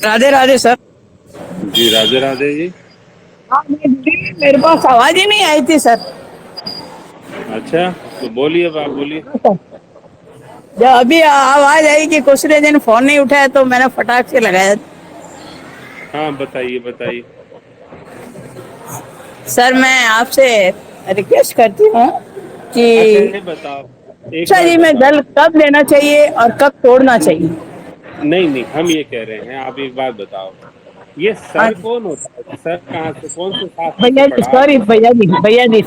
Radhe Radhe sir. जी राधे राधे जी। हाँ, मेरे पास आवाज ही नहीं आई थी सर। अच्छा, तो बोलिए, अब आप बोलिए। जब अभी आवाज आई कि कुशरे दिन फोन नहीं उठाया तो मैंने फटाक से लगाया। हाँ, बताइए बताइए। सर मैं आपसे रिक्वेस्ट करती हूँ कि अच्छा, ये बताओ, एक शिक्षा बात जी में बताओ। दल कब लेना चाहिए और कब तोड़ना चाहिए। नहीं नहीं, हम ये कह रहे हैं, आप एक बात बताओ, ये हाँ सर कौन होता है? सर कहाँ से, कौन से शास्त्र से भैया जी, पढ़ा सॉरी आपने? भैया जी, भैया जी,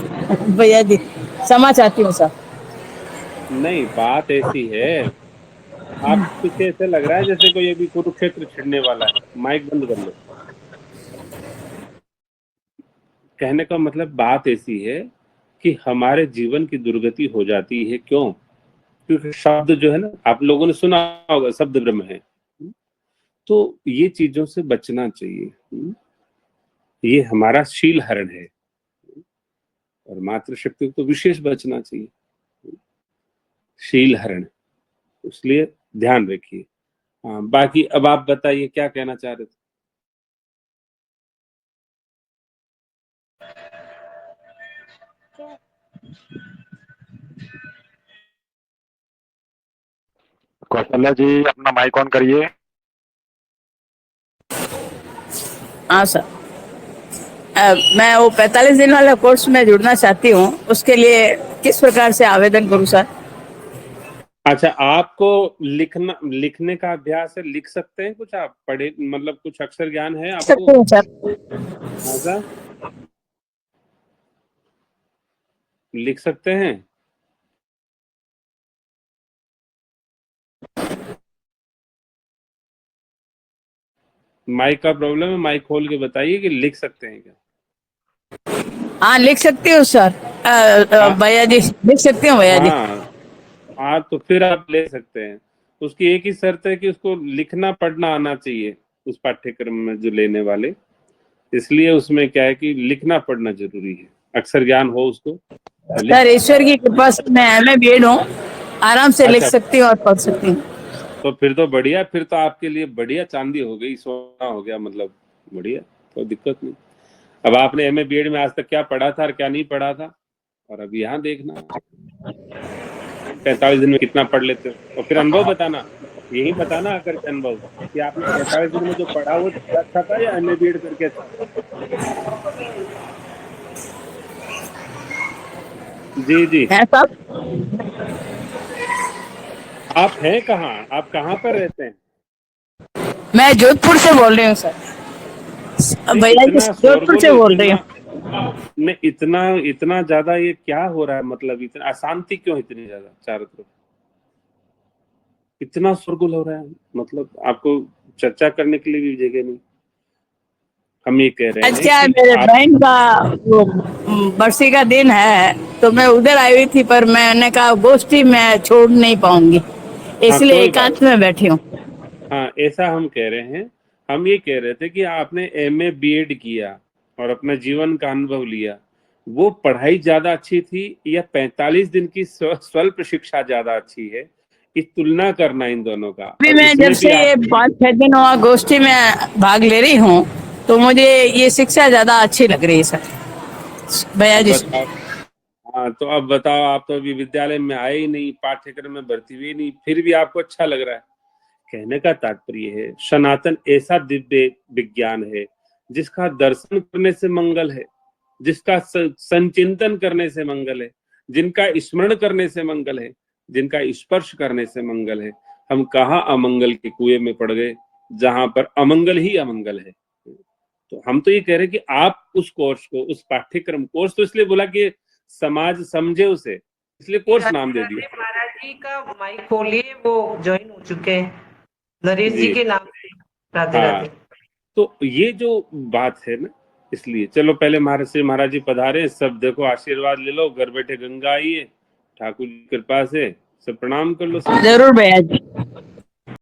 भैया जी, क्षमा चाहती हूँ सर। नहीं, बात ऐसी है, आप पीछे ऐसे लग रहा है जैसे कोई अभी कुरुक्षेत्र छिड़ने वाला है। माइक बंद कर लो। कहने का मतलब बात ऐसी है कि हमारे जीवन की दुर्गति हो जाती है, क्यों? क्योंकि शब्द जो है ना, आप लोगों ने सुना होगा, शब्द ब्रह्म है। तो ये चीजों से बचना चाहिए। ये हमारा शील हरण है, और मातृशक्ति को तो विशेष बचना चाहिए, शील हरण। इसलिए ध्यान रखिए। हाँ, बाकी अब आप बताइए क्या कहना चाह रहे थे। कौशल्या जी, अपना माइक ऑन करिए। हाँ सर। मैं वो 45 दिन वाला कोर्स में जुड़ना चाहती हूँ, उसके लिए किस प्रकार से आवेदन करूँ सर। अच्छा, आपको लिखने का अभ्यास है, लिख सकते हैं कुछ? आप पढ़े, मतलब कुछ अक्षर ज्ञान है लिख आपको? सकती हूँ सर। ऐसा लिख सकते हैं? माइक का प्रॉब्लम है, माइक खोल के बताइए कि लिख सकते हैं क्या। हाँ लिख सकती हूँ सर। हाँ भैया जी लिख सकती हूँ भैया जी। हाँ हाँ, तो फिर आप ले सकते हैं। उसकी एक ही शर्त है कि उसको लिखना पढ़ना आना चाहिए, उस पाठ्यक्रम में जो लेने वाले। इसलिए उसमें क्या है कि लिखना पढ़ना जरूरी है, अक्षर ज्ञान हो उसको तो लिख। सर ईश्वर की कृपा से मैं एमए बीएड हूँ, आराम से लिख अच्छा, सकती हूँ और पढ़ सकती हूँ। तो फिर तो बढ़िया, फिर तो आपके लिए बढ़िया, चांदी हो गई, सोना हो गया, मतलब बढ़िया, कोई दिक्कत नहीं। अब आपने एमए बीएड में आज तक क्या पढ़ा था और क्या नहीं पढ़ा था, और अब यहाँ देखना 45 दिन में कितना पढ़ लेते हो, और फिर अनुभव बताना। यही बताना आकर के अनुभव कि आपने 45 दिन में जो पढ़ा वो ज्यादा अच्छा था या एमए बीएड करके अच्छा था। जी जी। है साहब। आप हैं कहाँ, आप कहाँ पर रहते हैं? मैं जोधपुर से बोल रही हूँ सर। नहीं, भैया जी इतना जोधपुर शोरगुल, से बोल रही इतना हूँ। नहीं, इतना इतना ज्यादा ये क्या हो रहा है? मतलब इतना अशांति क्यों इतनी ज्यादा चारों तरफ? इतना शोरगुल हो रहा है, मतलब आपको चर्चा करने के लिए भी जगह नहीं। हम ये कह रहे आज हैं क्या है, कि मेरे आप। बहन का वो बरसी का दिन है तो मैं उधर आई हुई थी, पर मैंने कहा गोष्ठी मैं छोड़ नहीं पाऊंगी, हाँ, इसलिए कोई बात। एकांत में बैठी हूँ। हाँ, ऐसा हम कह रहे हैं। हम ये कह रहे थे कि आपने एमए बीएड किया और अपना जीवन का अनुभव लिया, वो पढ़ाई ज्यादा अच्छी थी या 45 दिन की स्वल्प शिक्षा ज्यादा अच्छी है? इस तुलना करना इन दोनों का, अभी और मैं जब इसमें भी से ये आप 5-6 दिन हुआ गोष्ठी में भाग ले रही हूँ, तो मुझे ये शिक्षा ज्यादा अच्छी लग रही है सर। भैया अब जी। बताओ। हाँ, तो अब बताओ, आप तो अभी विद्यालय में आए ही नहीं, पाठ्यक्रम में भर्ती हुई नहीं, फिर भी आपको अच्छा लग रहा है। कहने का तात्पर्य है, सनातन ऐसा दिव्य विज्ञान है जिसका दर्शन करने से मंगल है, जिसका संचिंतन करने से मंगल है, जिनका स्मरण करने से मंगल है, जिनका स्पर्श करने से मंगल है। हम कहाँ अमंगल के कुएं में पड़ गए, जहां पर अमंगल ही अमंगल है। तो हम तो ये कह रहे हैं कि आप उस कोर्स को, उस पाठ्यक्रम, कोर्स तो इसलिए बोला कि समाज समझे उसे, इसलिए कोर्स नाम राधे दे राधे, दिया। महाराज जी का माइक खोलिए, वो ज्वाइन हो चुके हैं नरेश जी जी। के नाम से। राधे हाँ, राधे। तो ये जो बात है ना, इसलिए चलो पहले महाराज श्री महाराज जी पधारे, सब देखो आशीर्वाद ले लो, घर बैठे गंगा आई है ठाकुर जी की कृपा से, सब प्रणाम कर लो सबको। जरूर भैया जी।